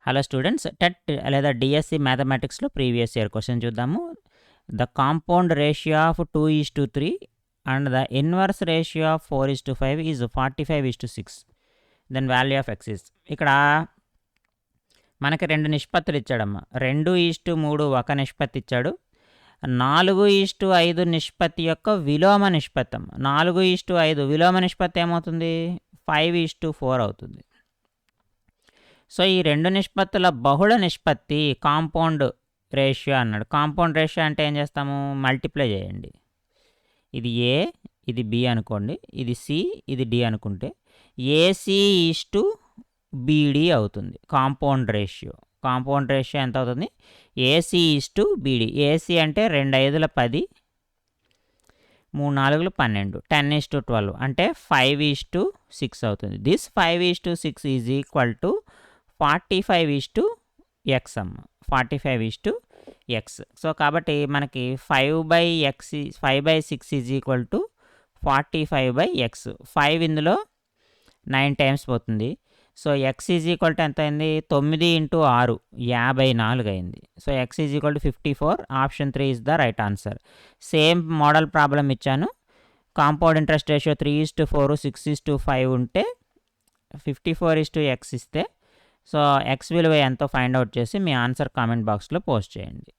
Hello students, TET లేదా DSC మ్యాథమెటిక్స్లో previous year question చూద్దాము. The compound ratio of 2:3 and the inverse ratio of 4:5 is 45:6. Then value of x is. ఇక్కడ మనకి 2 నిష్పత్తులు ఇచ్చాడమ్మా. 2:3 ఒక నిష్పత్తి ఇచ్చాడు. 4:5 నిష్పత్తి యొక్క విలోమ నిష్పత్తి అమ్మ. 4:5 విలోమ నిష్పత్తి ఏమవుతుంది? 5:4 అవుతుంది. సో ఈ 2 నిష్పత్తుల బహుళ నిష్పత్తి కాంపౌండ్ రేషియో అన్నాడు. కాంపౌండ్ రేషియో అంటే ఏం చేస్తాము? మల్టిప్లై చేయండి. ఇది ఏ, ఇది బి అనుకోండి, ఇది సి, ఇది డి అనుకుంటే AC:BD అవుతుంది కాంపౌండ్ రేషియో. కాంపౌండ్ రేషియో ఎంత అవుతుంది? AC:BD. ఏసీ అంటే 2 5 10, 3 4 12, 10:12 అంటే 5:6 అవుతుంది. This 5:6 is equal to 45:x అమ్మ. 45:x. సో కాబట్టి మనకి 5/6 ఈజ్ ఈక్వల్ టు 45/x. 5 ఇందులో 9 టైమ్స్ పోతుంది. So x is equal to ఎంత అయింది? 9 × 6 54 అయింది. So x is equal to 54. Option 3 is the right answer. Same model problem ఇచ్చాను. కాంపౌండ్ ఇంట్రెస్ట్ రేషియో 3:4, 6:5 ఉంటే 54:x ఇస్తే సో ఎక్స్ విలువ ఎంతో ఫైండ్ అవుట్ చేసి మీ ఆన్సర్ కామెంట్ బాక్స్లో పోస్ట్ చేయండి.